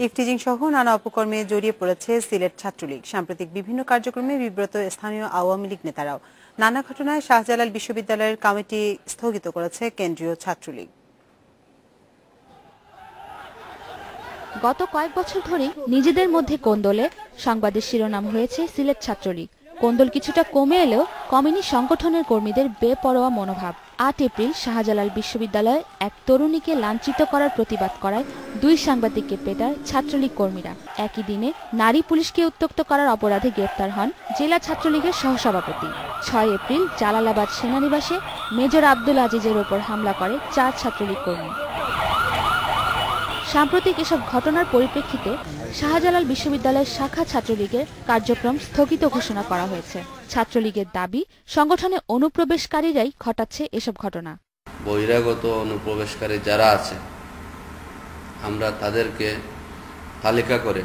Eve teasing সহ নানা অপকর্মে জড়িয়ে পড়েছে সিলেট ছাত্রলীগ। সাম্প্রতিক বিভিন্ন কার্যক্রমে বিব্রত স্থানীয় আওয়ামী লীগ নেতারাও। নানা ঘটনায় শাহজালাল বিশ্ববিদ্যালয়ের কমিটি স্থগিত করেছে কেন্দ্রীয় ছাত্রলীগ। গত কয়েক বছর ধরে নিজেদের মধ্যে কোন্দলে সংবাদের শিরোনাম হয়েছে সিলেট ছাত্রলীগ। কোন্দল কিছুটা কমে এলেও কমেনি সংগঠনের কর্মীদের বেপরোয়া মনোভাব। ৮ এপ্রিল শাহজালাল বিশ্ববিদ্যালয়ে এক তরুণীকে লাঞ্ছিত করার প্রতিবাদ করায় 2 সাংবাদিককে পেটায় ছাত্রলীগ কর্মীরা। একই দিনে নারী পুলিশকে উত্ত্যক্ত করার অপরাধে গ্রেপ্তার হন জেলা ছাত্রলীগের সহসভাপতি। 6 এপ্রিল জালালাবাদ সেনানিবাসে মেজর আব্দুল আজিজের ওপর হামলা করে 4 ছাত্রলীগ কর্মী। সাম্প্রতিক এসব ঘটনার পরিপ্রেক্ষিতে শাহজালাল বিশ্ববিদ্যালয়ের শাখা ছাত্রলীগের কার্যক্রম স্থগিত ঘোষণা করা হয়েছে। ছাত্রলীগের দাবি, সংগঠনে অনুপ্রবেশকারীরাই ঘটাচ্ছে এসব ঘটনা। বহিরাগত অনুপ্রবেশকারী যারা আছে আমরা তাদেরকে তালিকা করে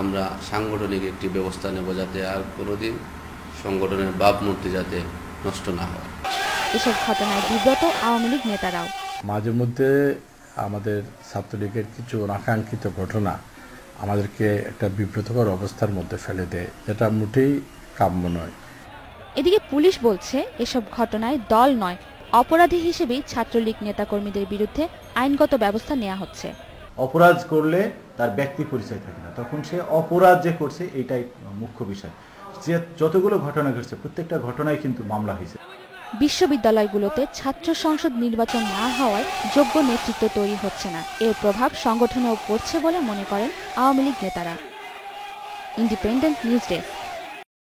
আমরা সাংগঠনিক একটি ব্যবস্থা নেব, যাতে আর কোনোদিন সংগঠনের ভাবমূর্তি যাতে নষ্ট না হয়। এসব ঘটনায় বিব্রত আওয়ামী লীগ নেতারাও। মাঝে মধ্যে আমাদের ছাত্রলীগের কিছু অনাকাঙ্ক্ষিত ঘটনা আমাদেরকে একটা বিব্রতকর অবস্থার মধ্যে ফেলে দেয়, যেটা মোটেই কাম্য নয়। এদিকে পুলিশ বলছে এসব ঘটনায় দল নয়, অপরাধী হিসেবেই ছাত্রলীগ নেতাকর্মীদের বিরুদ্ধে আইনগত ব্যবস্থা নেওয়া হচ্ছে। অপরাধ করলে তার ব্যক্তি পরিচয় থাকে না, তখন সে অপরাধ যে করছে এটাই মুখ্য বিষয়। যে যতগুলো ঘটনা ঘটছে প্রত্যেকটা ঘটনায় কিন্তু মামলা হয়েছে। বিশ্ববিদ্যালয়গুলোতে ছাত্র সংসদ নির্বাচন না হওয়ায় যোগ্য নেতৃত্ব তৈরি হচ্ছে না। এর প্রভাব সংগঠনেও পড়ছে বলে মনে করেন আওয়ামী লীগ নেতারা। Independent news desk.